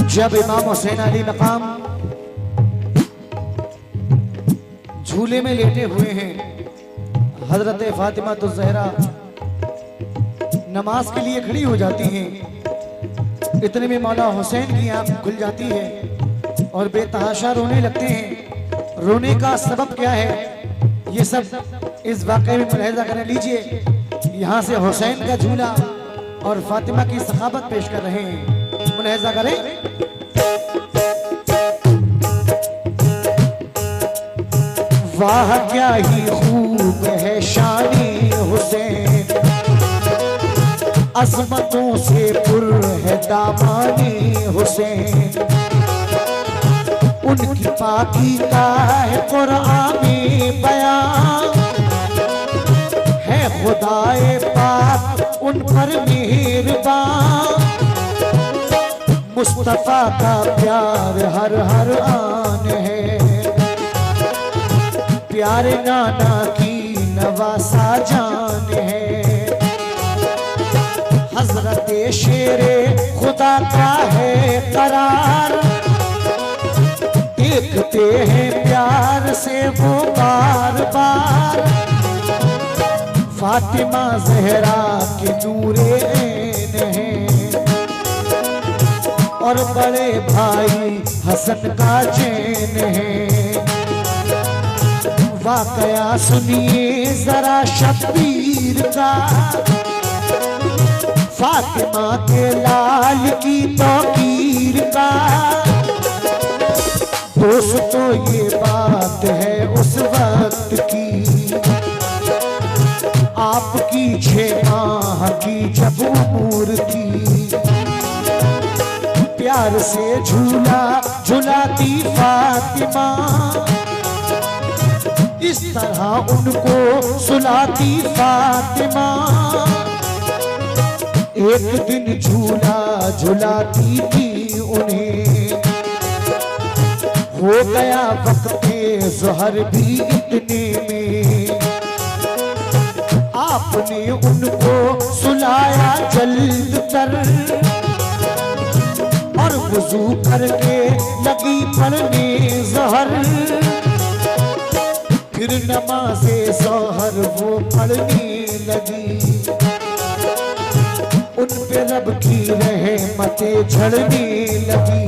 जब इमाम हुसैन अली मकाम झूले में लेटे हुए हैं, हजरत फातिमा तो ज़हरा नमाज के लिए खड़ी हो जाती हैं। इतने में मौला हुसैन की आंख खुल जाती है और बेतहाशा रोने लगते हैं। रोने का सबब क्या है, ये सब इस वाक़े में मुलाहिज़ा कर लीजिए। यहाँ से हुसैन का झूला और फातिमा की सखावत पेश कर रहे हैं, मुलाहिज़ा करें। वाह क्या ही खूब है शानी हुसैन, अज़मतों से पुर है दामानी हुसैन। उनकी पाकी का है कुरान में बयान, है खुदाए पाक उन पर मेहरबान। मुस्तफा का प्यार हर हर आन है, प्यारे नाना की नवासा जान है। हजरत शेरे खुदा का है करार, देखते हैं प्यार से वो बार बार। फातिमा ज़हरा के नूरे ऐन है और बड़े भाई हसन का चैन है। वाकया सुनिए जरा शब्बीर का, फातिमा के लाल की तौकीर का। दोस्तों ये बात है उस वक्त की, आपकी 6 माह की जब उम्र थी। प्यार से झूला झुलाती फातिमा, इस तरह उनको सुलाती फातिमा। एक दिन झूला झुलाती थी उन्हें, हो गया वक्ते ज़ोहर भी इतने में। आपने उनको सुलाया जल्द कर और वुज़ू करके लगी पढ़ने ज़ोहर। फिर नमाज़े ज़ोहर वो पढ़ने लगी, उन पे रब की रहमतें झड़ने लगी।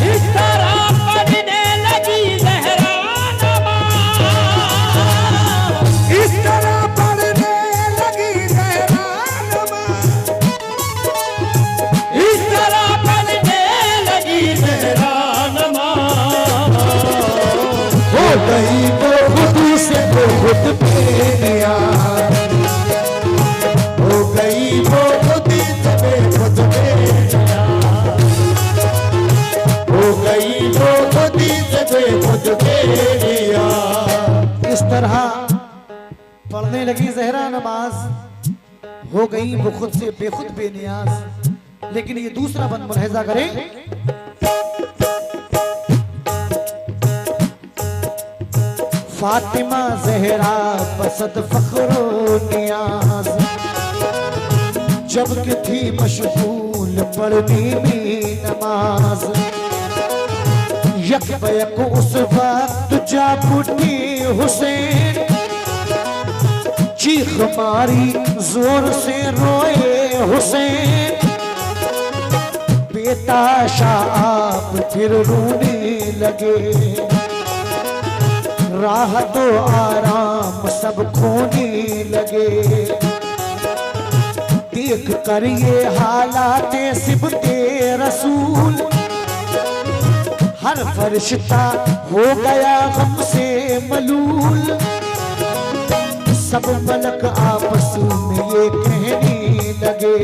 इस तरह पढ़ने लगी ज़हरा नमाज़, इस तरह पढ़ने लगी ज़हरा नमाज़, इस तरह पढ़ने लगी ज़हरा नमाज़। हो गई वो खुद से वो खुद बेनियाज़, हो गई वो खुद से खुद बेनियाज़, हो गई वो खुद से खुद बेनियाज़। इस तरह पढ़ने लगी ज़हरा नमाज, हो गई वो खुद से बेखुद बेनियाज। लेकिन ये दूसरा बंद मुलाहिज़ा करें, फातिमा ज़हरा बसद फ़ख्रो नियाज, जब कि थी मशगूल पढ़ने में नमाज। यक बयक उस वक्त जा उठे हुसैन, चीख मारी जोर से रोए हुसैन। बेताशा आप फिर रोने लगे, राह तो आराम सब खोने लगे। देख कर ये हालात सिबते रसूल, हर फरिश्ता हो गया गम से मलूल। सब मलक आपस में ये कहने लगे,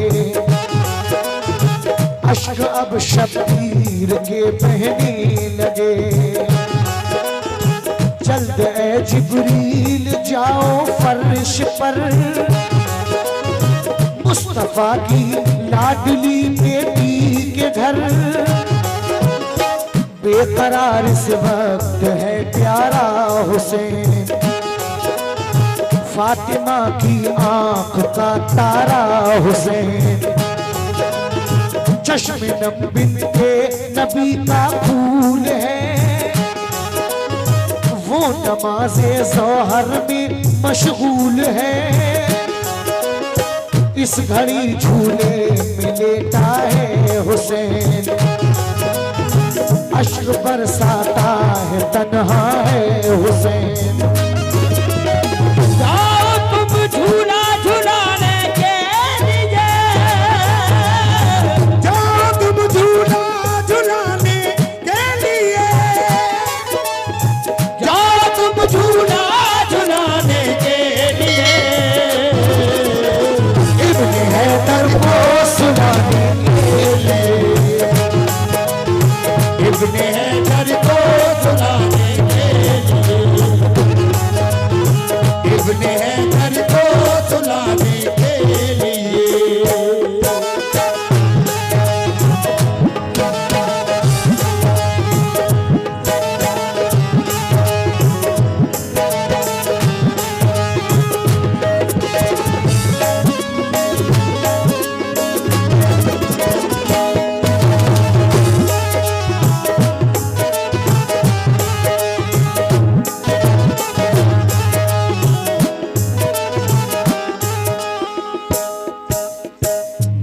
अश्क अब शब्बीर के बहने लगे। जल्द ए जिब्रील जाओ फर्श पर, मुस्तफा की लाडली बेटी के घर। बेकरार इस वक्त है प्यारा हुसैन, फातिमा की आंख का तारा हुसैन। चश्मे नम बिन के नबी का फूल है, वो नमाज़े ज़ोहर में मशगूल है। इस घड़ी झूले में लेटा है हुसैन, अश्क बरसाता है तन्हा है हुसैन। जाओ तुम झूला झुलाने के लिए, जाओ तुम झूला झुलाने के लिए, जाओ तुम झूला झुलाने के लिए। इब्ने हैदर को सुनाने के लिए, इब्ने हैदर को सुनाने के लिए, इब्ने हैदर को सुनाने के लिए।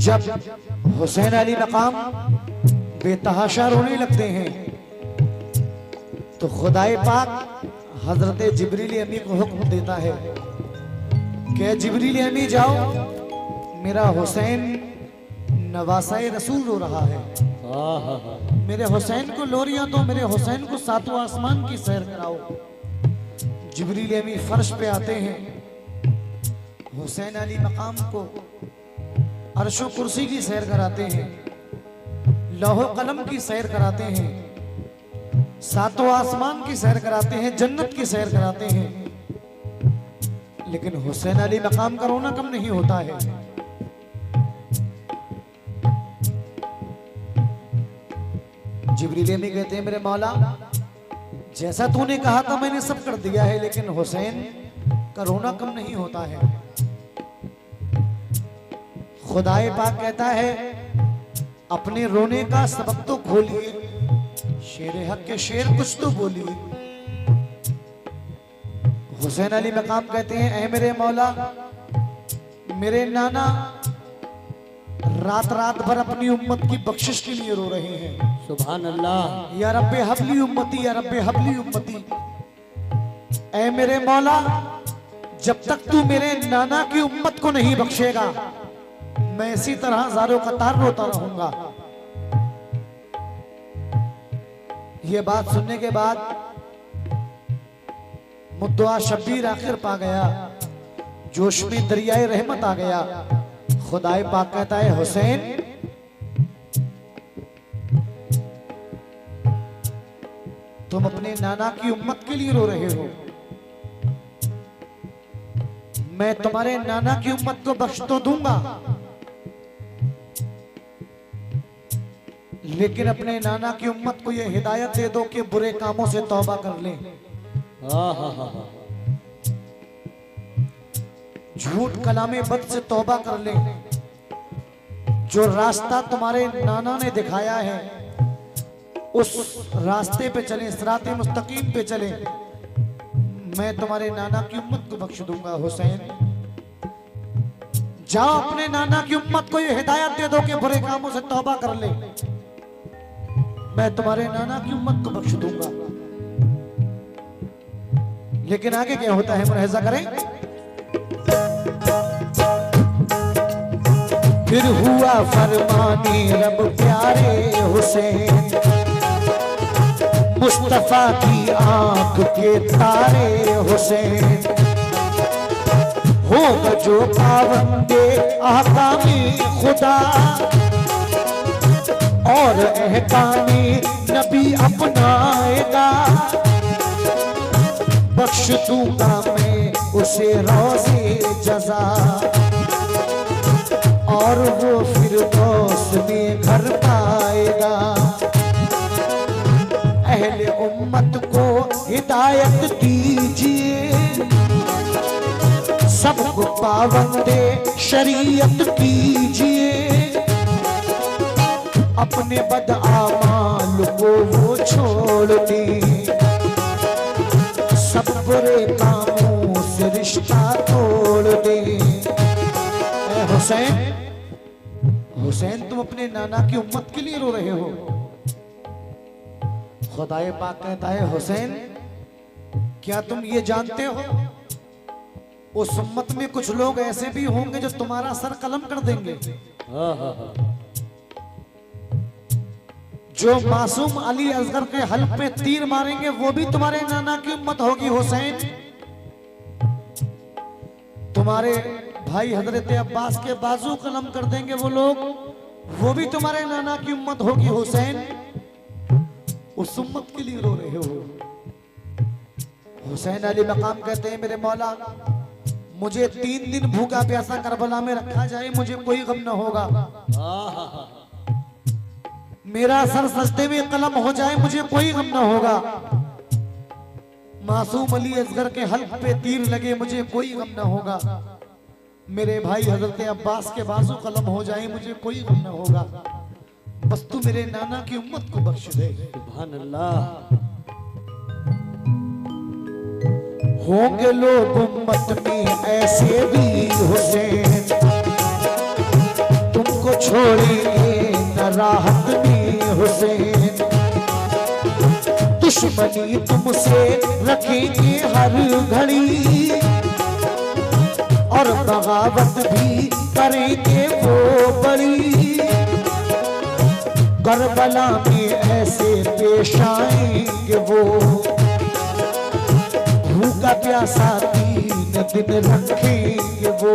जब हुसैन अली मकाम बेतहाशा रोने लगते हैं तो खुदाए पाक हजरत जिब्रील अमी को हुक्म देता है कि जिब्रील अमी जाओ, मेरा हुसैन नवासाए रसूल रो रहा है, मेरे हुसैन को लोरियां दो, मेरे हुसैन को सातों आसमान की सैर कराओ। जिब्रील अमी फर्श पे आते हैं, हुसैन अली मकाम को अर्शो कुर्सी की सैर कराते हैं, लौहो कलम की सैर कराते हैं, सातों आसमान की सैर कराते हैं, जन्नत की सैर कराते हैं। लेकिन हुसैन अली मकाम का रोना कम नहीं होता है। जिब्रील अमी कहते हैं, मेरे मौला जैसा तूने कहा था मैंने सब कर दिया है, लेकिन हुसैन का रोना कम नहीं होता है। खुदाए पाक कहता है, अपने रोने का सबब तो खोलिए, शेर हक के शेर कुछ तो बोलिए। हुसैन अली मकाम कहते हैं, ऐ मेरे मौला, मेरे नाना रात रात भर अपनी उम्मत की बख्शिश के लिए रो रहे हैं। सुभान अल्लाह। या रब्बे हबली उम्मती, या रब्बे हबली उम्मती। ऐ मेरे मौला, जब तक तू मेरे नाना की उम्मत को नहीं बख्शेगा, मैं इसी तरह ज़ारो कतार रोता रहूंगा। ये बात सुनने के बाद मुद्दुआ शब्बीर आखिर पा गया, जोश में दरियाए रहमत आ गया। खुदाए पाक कहता है, हुसैन तुम अपने नाना की उम्मत के लिए रो रहे हो, मैं तुम्हारे नाना की उम्मत को बख्श तो दूंगा, लेकिन अपने नाना की उम्मत को यह हिदायत दे दो कि बुरे कामों से तौबा कर लें, झूठ कलामे बद से तौबा कर लें। जो रास्ता तुम्हारे नाना ने दिखाया है उस रास्ते पे चलें, सिराते मुस्तकीम पे चलें, मैं तुम्हारे नाना की उम्मत को बख्श दूंगा। हुसैन जाओ, अपने नाना की उम्मत को यह हिदायत दे दो कि बुरे कामों से तौबा कर ले, मैं तुम्हारे नाना की उम्मत को बख्श दूंगा। लेकिन आगे क्या होता है, मुलाहिजा करें। फिर हुआ फरमानी रब प्यारे हुसैन, मुस्तफा की आंख के तारे हुसैन, होगा जो पाबंदे आकामी खुदा और अहकामी नबी अपनाएगा, बख्श दूंगा मैं उसे रोज़े जज़ा, और वो फिरदौस में घर पाएगा। अहले उम्मत को हिदायत दीजिए, सबको पाबंदे शरीयत कीजिए, अपने बदआमाल को वो छोड़ दे, सब बुरे कामों से रिश्ता तोड़ दे। ऐ हुसैन, हुसैन तुम अपने नाना की उम्मत के लिए रो रहे हो। खुदाए पाक कहता है हुसैन क्या तुम ये जानते हो उस उम्मत में कुछ लोग ऐसे भी होंगे जो तुम्हारा सर कलम कर देंगे। जो मासूम अली असगर के हल्क पे तीर मारेंगे वो भी तुम्हारे नाना की उम्मत होगी हुसैन। तुम्हारे भाई हजरत अब्बास के बाजू कलम कर देंगे वो लोग, वो भी तुम्हारे नाना की उम्मत होगी हुसैन। उस उम्मत के लिए रो रहे हो। हुसैन अली मकाम कहते हैं मेरे मौला मुझे 3 दिन भूखा प्यासा करबला में रखा जाए मुझे कोई गम न होगा। मेरा सर सजदे में कलम हो जाए मुझे कोई गम न होगा। मासूम अली असगर के हल्क पे तीर लगे मुझे कोई गम न होगा। मेरे भाई हजरत अब्बास के बाजू कलम हो जाए मुझे कोई गम न होगा। बस तू मेरे नाना की उम्मत को बख्श दे। सुभान अल्लाह। होंगे लोग उम्मत में ऐसे भी हुसैन, तुमको छोड़ेंगे न राहत में हुसैन। दुश्मनी तुमसे रखेंगे हर घड़ी और बगावत भी करेंगे वो बड़ी। करबला में ऐसे पेश आएंगे वो, भूखा प्यासा 3 दिन रखेंगे वो।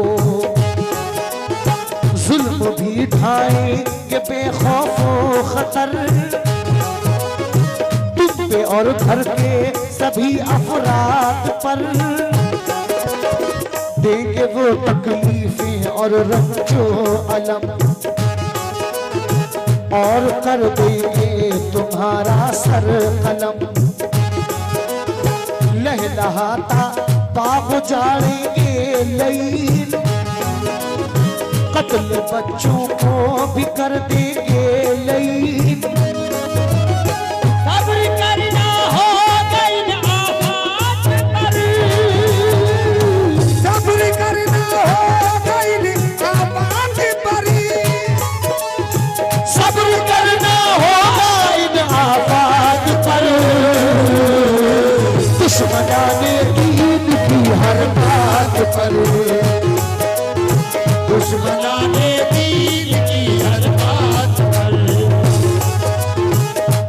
जुल्म भी ढाएंगे बेखौफो खतर, तुम पे और घर के सभी अफराद पर। देंगे वो तकलीफें और रंजो अलम, और कर देंगे तुम्हारा सर कलम। लहलहाता बाग उजाड़ेंगे लईन, कत्ल बच्चों को भी कर देंगे लईन। सब्र करना होगा इन आफात पर, सब्र करना होगा इन आफात पर, सब्र करना होगा इन आफात पर। दुश्मनाने दीन की हर बात पर, दुश्मनाने दीन की हर बात पर,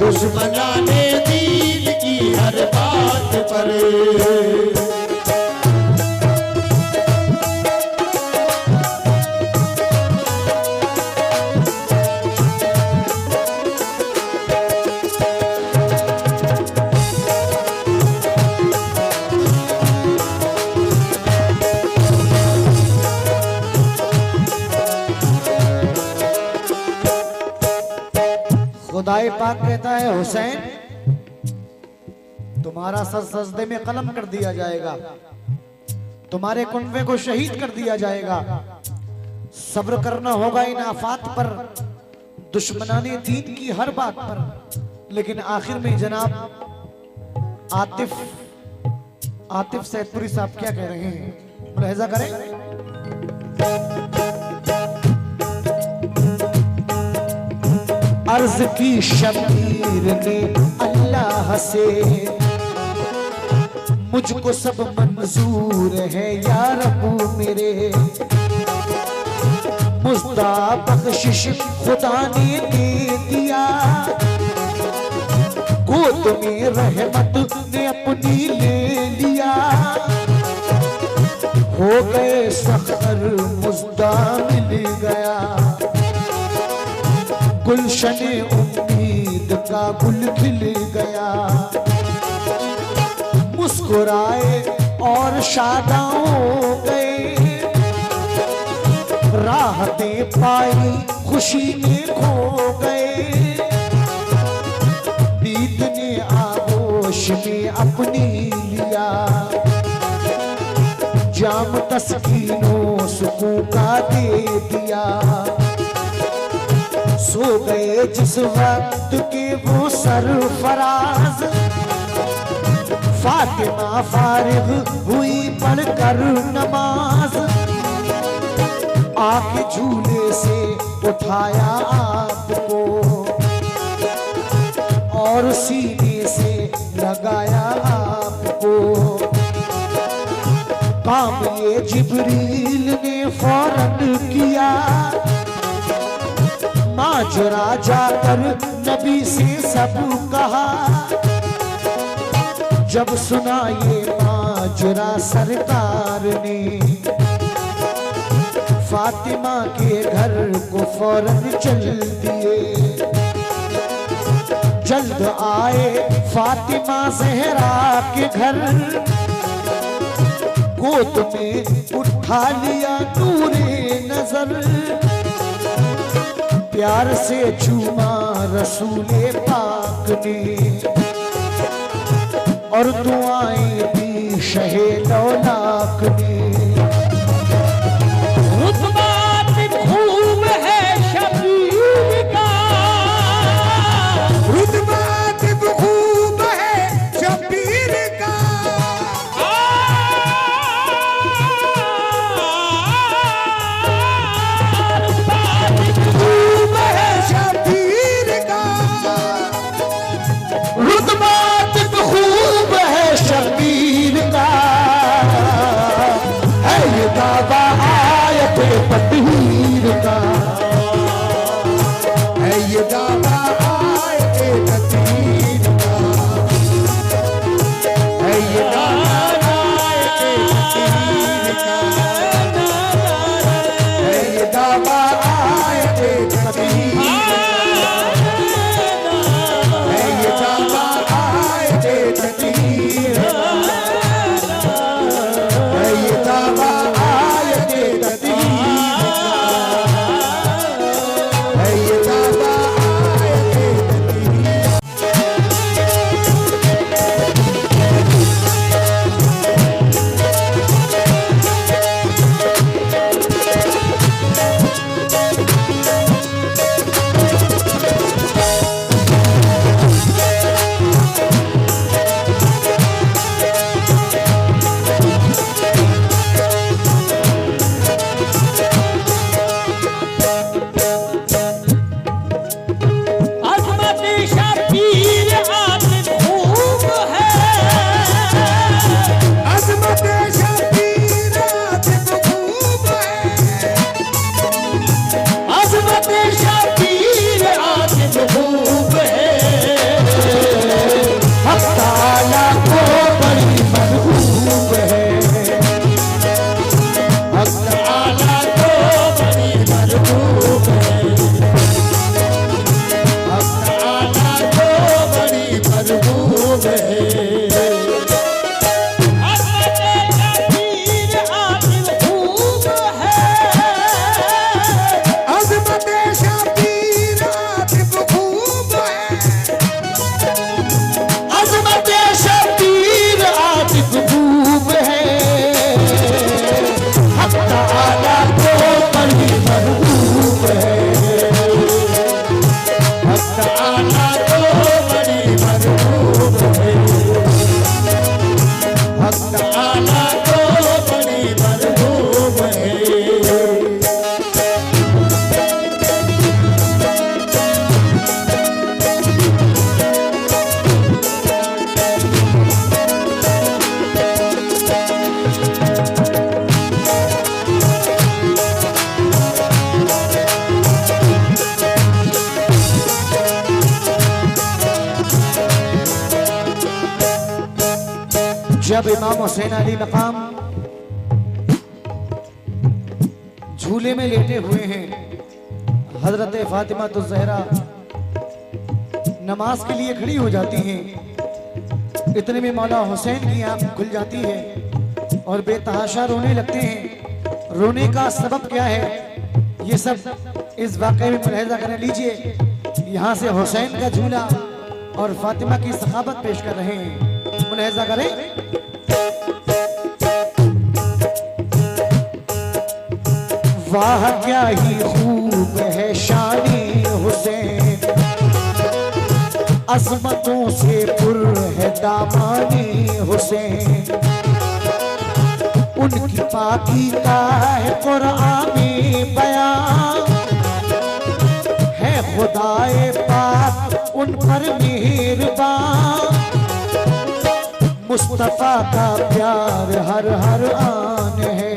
दुश्मनाने दीन की हर बात पर। खुदाए पाक कहता है हुसैन तुम्हारा सर सजदे में कलम कर दिया जाएगा, तुम्हारे कुनबे को शहीद कर दिया जाएगा। सब्र करना होगा इन आफात पर, दुश्मनाने दीन की हर बात पर। लेकिन आखिर में जनाब आतिफ सैदपुरी साहब क्या कह रहे हैं, मुलाहिजा करें। अर्ज की शबीर ने अल्लाह से, मुझको सब मंजूर है या रब्बू मेरे। मुस्ता बख्शिश खुदा ने दे दिया, गोद में रहमत ने अपनी ले लिया। हो गए सखर मुस्दा मिल गया, गुलशन उम्मीद का गुल खिल गया। मुस्कुराए और शादा हो गए, राहतें पाई खुशी में खो गए। नींद ने आगोश में अपनी लिया, जाम तस्कीनों सुकून का दे दिया। सो गए जिस वक्त के वो सरफराज, फातिमा फारिग हुई पढ़कर नमाज, आके झूले से उठाया आपको और सीने से लगाया आपको। काम ये जिब्रील ने फौरन किया, माजरा जाकर नबी से सब कहा। जब सुना ये माजरा सरकार ने, फातिमा के घर को फौरन चल दिए। जल्द आए फातिमा ज़हरा के घर, गोद में उठा लिया नूरे नजर। प्यार से चूमा रसूले पाक ने और दुआएं दी शहे लौलाक ने। खूब है शबीर का, रुतबा खूब है शबीर का, खूब है शबीर का, रुतबा खूब है शबीर का। है ये दावा आयत तकदीर का, है ये दावा आयत तकदीर का, है ये दावा आयत तकदीर का, है ये दावा आयत तकदीर का, है ये दावा आयत तकदीर का, है ये दावा आयत तकदीर का, है ये दावा अजमत शबीर आतिफ खूब है, अज़मत शबीर आतिफ खूब है, अजमत शबीर आतिफ खूब है। हक ताला को बड़ी महबूब है। हक ताला को बड़ी महबूब है। हक ताला को बड़ी महबूब है। अजमत शबीर आतिफ खूब है, अज़मत शबीर आतिफ खूब है, अजमत शबीर आतिफ खूब है। हक ताला को बड़ी महबूब है। हक ताला को बड़ी महबूब है। हक ताला को बड़ी महबूब है। जब इमाम हुसैन अली मकाम झूले में लेटे हुए हैं, हजरत फातिमा तो ज़हरा नमाज के लिए खड़ी हो जाती हैं। इतने में मौला हुसैन की आंख खुल जाती है और बेतहाशा रोने लगते हैं। रोने का सबब क्या है, ये सब इस वाक़े में मुलाहिज़ा कर लीजिए। यहाँ से हुसैन का झूला और फातिमा की सखावत पेश कर रहे हैं, मुलाहिज़ा करें। वाह क्या ही खूब है शानी हुसैन अजमतों से पुर है दामानी हुसैन, उनकी पाकी का है कुरान में बयान, है खुदाए पाक उन पर मेहरबान, मुस्तफा का प्यार हर हर आन है,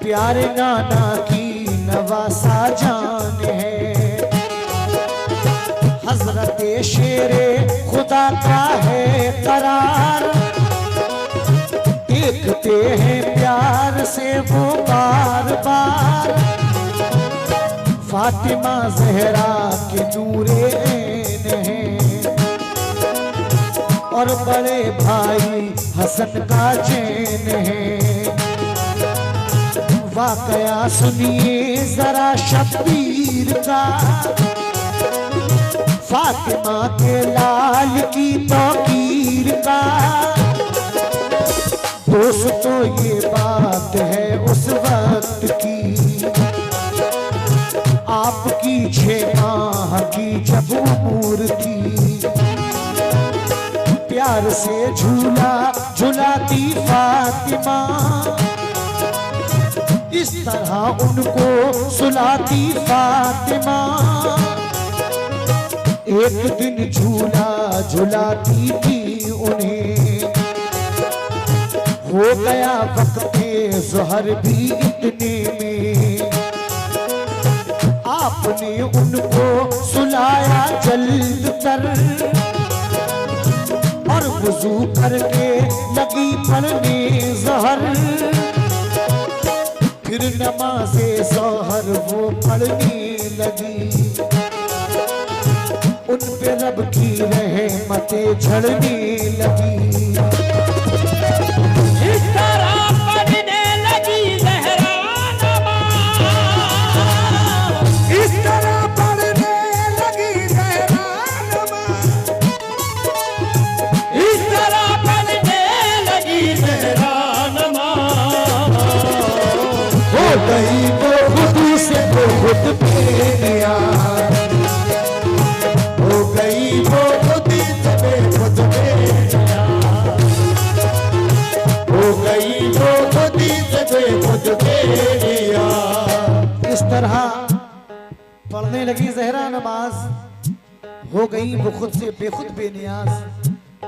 प्यारे नाना की नवासा जान है, हजरत शेरे खुदा का है करार, देखते हैं प्यार से वो बार बार, फातिमा जहरा के नूरे ऐन है, और बड़े भाई हसन का चैन है, वाकया सुनिए जरा शब्बीर का, फातिमा के लाल की तौकीर का, दोस्तों ये बात है उस वक्त की, आपकी 6 माह की जब उम्र थी, प्यार से झूला झुलाती फातिमा, इस तरह उनको सुलाती फातिमा, एक दिन झूला झुलाती थी उन्हें, हो गया वक्ते ज़ोहर भी इतने में, आपने उनको सुलाया जल्द कर, और वुज़ू करके लगी पढ़ने ज़ोहर, फिर नमाज़े ज़ोहर वो पढ़ने लगी, उन पे रब की रहमतें झड़ने लगी, इस तरह पढ़ने लगी ज़हरा नमाज़, इस तरह पढ़ने लगी ज़हरा नमाज़, इस तरह पढ़ने लगी ज़हरा नमाज़, हो गई वो खुद से वो खुद बेनियाज़, हो गई वो खुद से खुद बेनियाज़, हो गई वो खुद से खुद बेनियाज़। इस तरह पढ़ने लगी ज़हरा नमाज, हो गई वो खुद से बेखुद बेनियाज।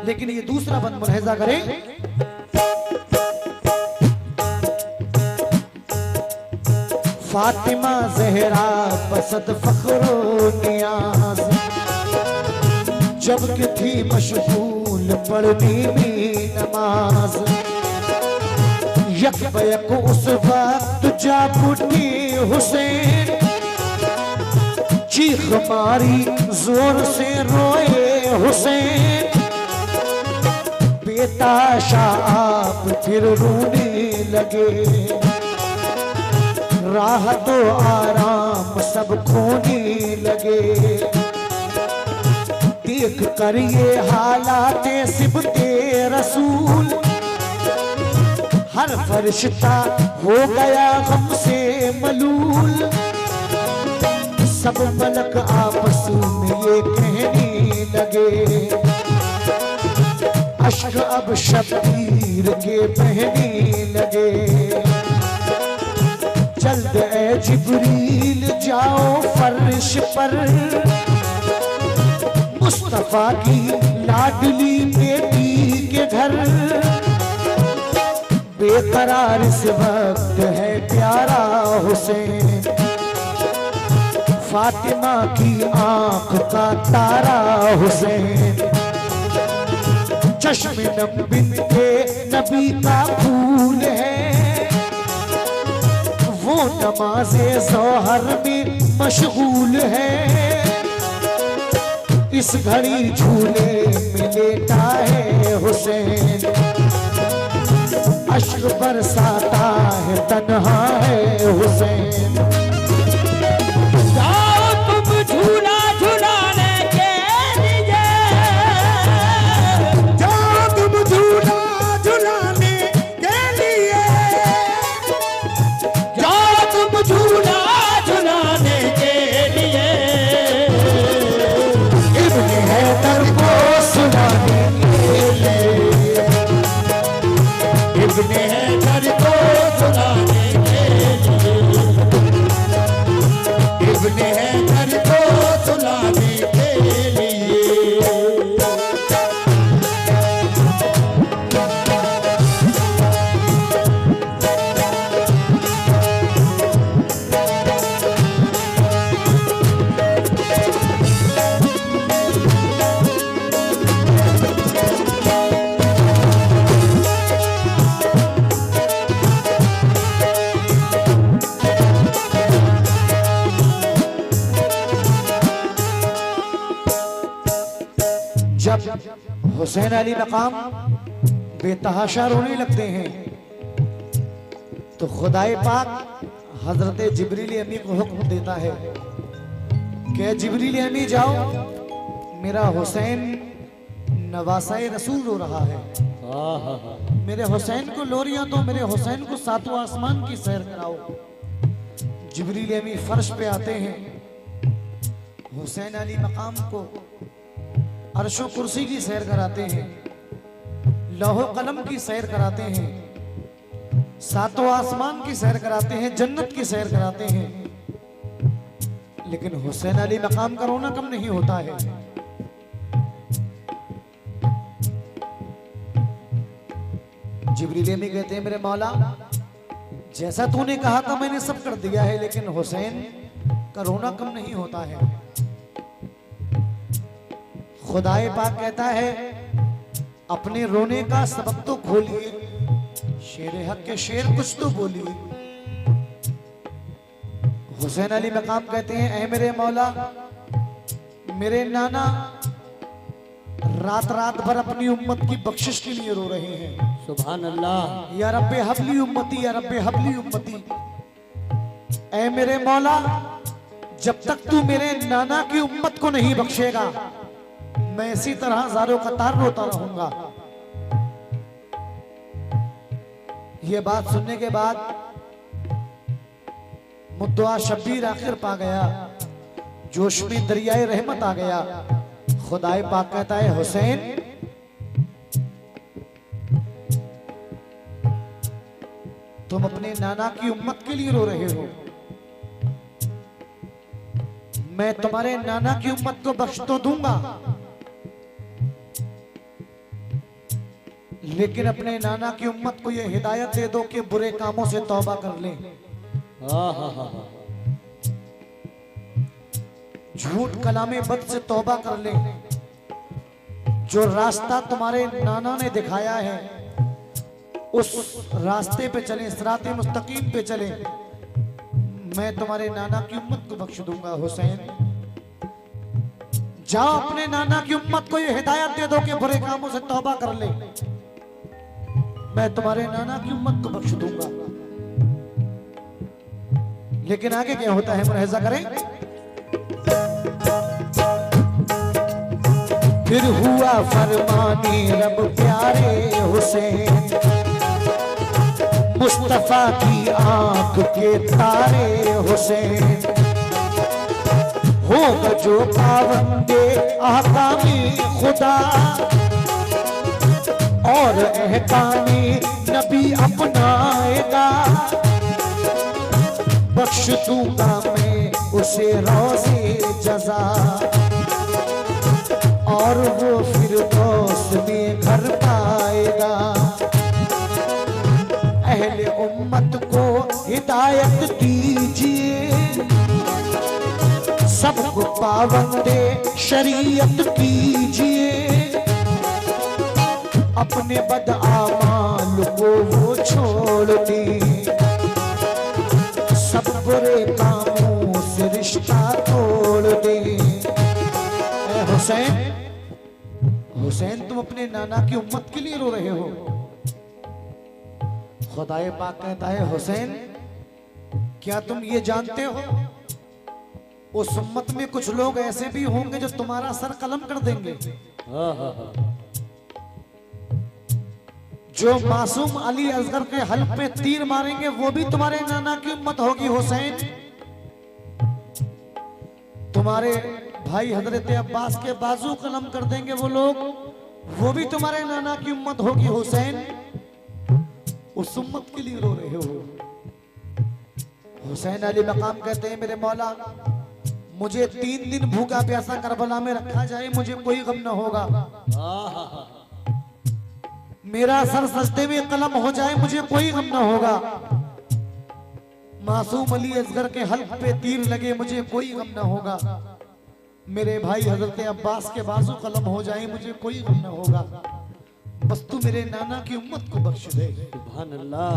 लेकिन ये दूसरा बंद मुलाहिजा करें, फातिमा ज़हरा बसत फख्रो नियाज, जब कि थी मशगूल पढ़ने में नमाज, यक बयक उस वक्त जा उठे हुसैन, चीख मारी जोर से रोए हुसैन, बेताशा आप फिर रोने लगे, राहत आराम सब खोने लगे, देख कर ये हालाते सिबते रसूल, हर फरिश्ता हो गया गम से मलूल, सब मलक आपस में ये कहने लगे, अश्क अब शब्बीर के बहने लगे, जल्द ए जिब्रील जाओ फर्श पर, मुस्तफा की लाडली बेटी के घर, बेकरार इस वक्त है प्यारा हुसैन, फातिमा की आंख का तारा हुसैन, चश्मे नम बिनते नबी का फूल है, वो नमाज़े ज़ोहर में मशगूल है, इस घड़ी झूले में लेटा है हुसैन, अश्क बरसाता है तन्हा है हुसैन। जाओ तुम झूला झूलाने के लिए, जाओ तुम झूला झुलाने के लिए, जाओ तुम झूला झूलाने के लिए, हुसैन अली मकाम बेतहाशा रोने लगते हैं। तो खुदाए पाक हजरत जिब्रील अमी को हुक्म देता है कि जिब्रील अमी जाओ, मेरा हुसैन नवासाए रसूल रो रहा है, मेरे हुसैन को लोरियां दो, मेरे हुसैन को सातों आसमान की सैर कराओ। जिब्रील अमी फर्श पे आते हैं, हुसैन अली मकाम को अर्शो कुर्सी की सैर कराते हैं, लौहो कलम की सैर कराते हैं, सातों आसमान की सैर कराते हैं, जन्नत की सैर कराते हैं। लेकिन हुसैन अली मकाम का रोना कम नहीं होता है। जिब्रील अमी कहते हैं, मेरे मौला जैसा तूने कहा था मैंने सब कर दिया है, लेकिन हुसैन का रोना कम नहीं होता है। खुदाए पाक कहता है, अपने रोने का सबब तो खोलिए, शेर हक के शेर कुछ तो बोलिए। हुसैन अली मकाम कहते हैं, ऐ मेरे मौला, मेरे नाना रात रात भर अपनी उम्मत की बख्शिश के लिए रो रहे हैं। सुभान अल्लाह। या रब्बे हबली उम्मती, या रब्बे हबली उम्मती। ऐ मेरे मौला, जब तक तू मेरे नाना की उम्मत को नहीं बख्शेगा, मैं इसी तरह ज़ारो कतार रोता रहूंगा। ये बात सुनने के बाद मुद्दआ शब्बीर आखिर पा गया, जोश में दरियाए रहमत आ गया। खुदाए पाक कहता है, हुसैन तुम अपने नाना की उम्मत के लिए रो रहे हो, मैं तुम्हारे नाना की उम्मत को बख्श तो दूंगा, लेकिन अपने नाना की उम्मत को यह हिदायत दे दो कि बुरे कामों से तौबा कर लें, झूठ कलामे बद से तौबा कर लें। जो रास्ता तुम्हारे नाना ने दिखाया है उस रास्ते पे चले, सिराते मुस्तकीम पे चले, मैं तुम्हारे नाना की उम्मत को बख्श दूंगा। हुसैन जाओ, अपने नाना की उम्मत को ये हिदायत दे दो कि बुरे कामों से तौबा कर ले, मैं तुम्हारे नाना की उम्मत को बख्श दूंगा। लेकिन आगे क्या होता है, मुलाहिजा करें। फिर हुआ फरमानी रब प्यारे हुसैन, मुस्तफा की आंख के तारे हुसैन, होगा जो पाबंदे आकामी खुदा और एहकामी नबी अपनाएगा, बख्श दूंगा मैं उसे रोज़े जज़ा, और वो फिर दोस्त में घर पाएगा। अहले उम्मत को हिदायत दीजिए, सबको पाबंदे शरीयत कीजिए, अपने बदआमाल को वो छोड़ दे, सब बुरे कामों से रिश्ता तोड़ दे। हुसैन, हुसैन तुम अपने नाना की उम्मत के लिए रो रहे हो। खुदाए पाक कहता है, हुसैन क्या तुम ये जानते हो उस उम्मत में कुछ लोग ऐसे भी होंगे जो तुम्हारा सर कलम कर देंगे। जो मासूम अली असगर के हल्क पे तीर मारेंगे वो भी तुम्हारे नाना की उम्मत होगी। हुसैन तुम्हारे भाई हजरत अब्बास के बाजू कलम कर देंगे वो लोग, वो भी तुम्हारे नाना की उम्मत होगी। हुसैन उस उम्मत के लिए रो रहे हो। हुसैन अली मकाम कहते हैं, मेरे मौला मुझे 3 दिन भूखा प्यासा करबला में रखा जाए, मुझे कोई गम न होगा। मेरा सर सजदे में कलम हो जाए, मुझे कोई गम न होगा। मासूम अली असगर के हल्क पे तीर लगे, मुझे कोई गम न होगा। मेरे भाई हजरत अब्बास के बाजू कलम हो जाए, मुझे कोई गम न होगा। बस तू मेरे नाना की उम्मत को बख्श दे। सुभान अल्लाह।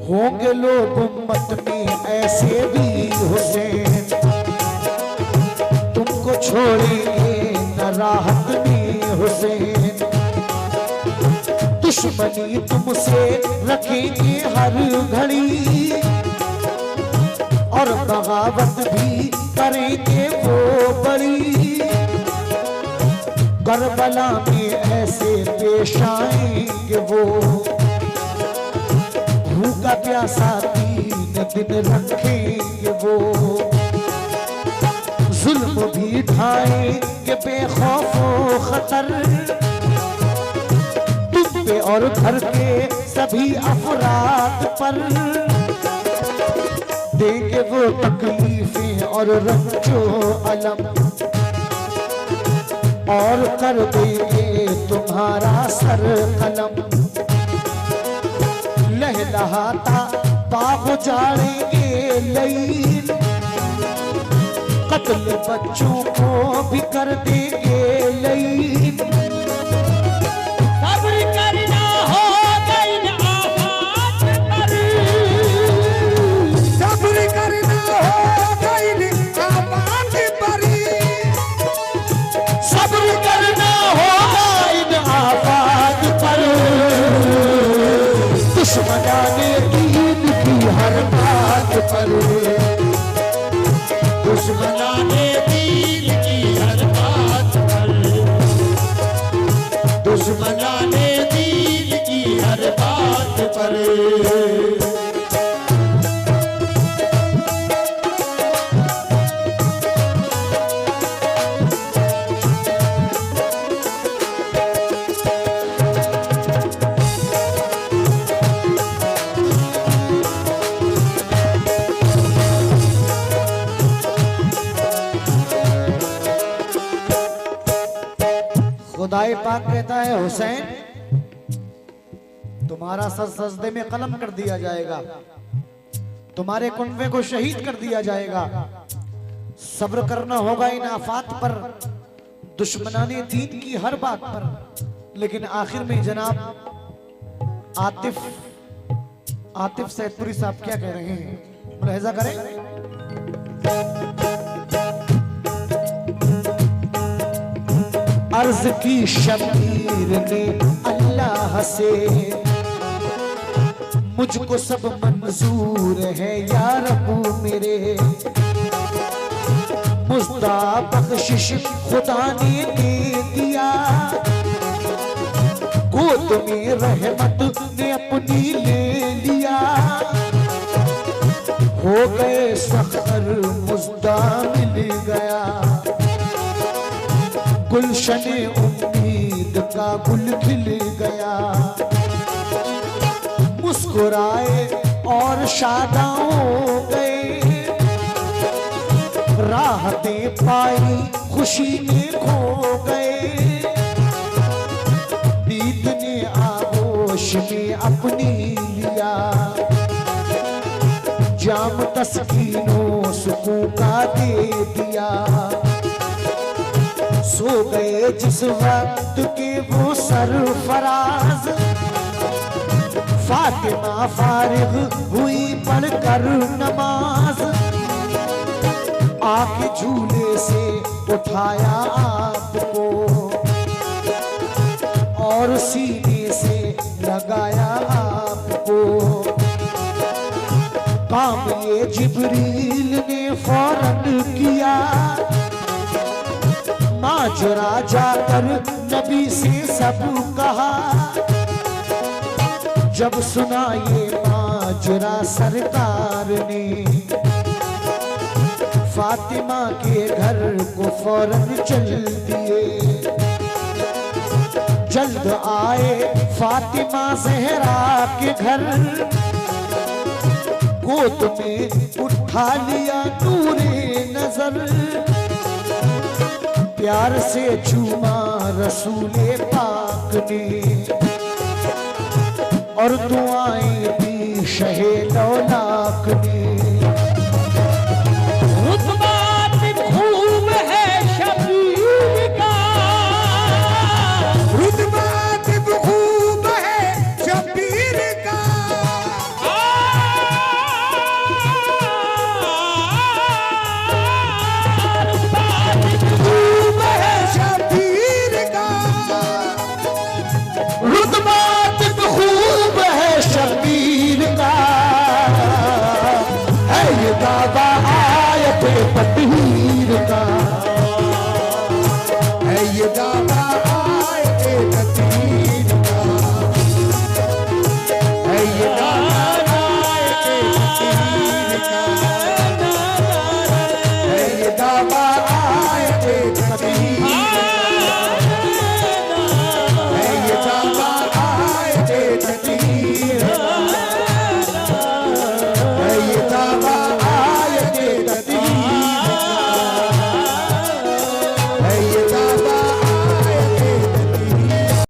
होंगे लोग उम्मत में ऐसे भी हुसैन, तुमको छोड़ेंगे राहत ने हुसैन। दुश्मनी तुमसे रखेंगे हर घड़ी और बगावत भी करेंगे वो बड़ी। करबला में ऐसे पेश आएंगे वो, भूखा प्यासा 3 दिन रखेंगे वो। जुल्म भी ढाएंगे बेखौफो खतर, तुम पे और घर के सभी अफराद पर। देंगे वो तकलीफें और रंजो अलम, और कर देंगे तुम्हारा सर कलम। लहलहाता बाग उजाड़ेंगे लईन, कत्ल बच्चों को भी कर देंगे लईन। सब्र करना होगा इन आफात पर, सब्र करना होगा इन आफात पर, सब्र करना होगा इन आफात पर। दुश्मनाने दीन की हर बात पर, दुश्मनाने दीन की हर बात पर, दुश्मनाने दीन की हर बात पर। खुदाई पाक कहता है हुसैन तुम्हारा सर सजदे में कलम कर दिया जाएगा, तुम्हारे कुनबे को शहीद कर दिया जाएगा। सब्र करना होगा इन आफात पर, दुश्मनाने दीन की हर बात पर। लेकिन आखिर में जनाब आतिफ सैदपुरी साहब क्या कह रहे हैं, मुलाहिजा करें। अर्ज की शबीर ने अल्लाह से, मुझको सब मंजूर है या रब्बू मेरे। मुस्ता बख्शिश खुदा ने दे दिया, गोद में रहमत ने अपनी ले लिया। हो गए सखर मुस्ता मिल गया, गुलशने उम्मीद का गुल खिल गया। मुस्कुराए और शादा हो गए, राहतें पाई खुशी में खो गए। ईद ने आगोश में अपनी लिया, जाम तस्कीनों सुकून का दे दिया। सो गए जिस वक्त के वो सरफराज, फातिमा फारिग हुई पढ़कर नमाज। आके झूले से उठाया आपको और सीने से लगाया आपको। काम ये जिब्रील ने फौरन किया, माजरा जाकर नबी से सब कहा। जब सुना ये माजरा सरकार ने, फातिमा के घर को फौरन चल दिए। जल्द आए फातिमा ज़हरा के घर, गोद में उठा लिया नूरे नजर। प्यार से चूमा रसूले पाक ने और दुआएं दी शहे लौला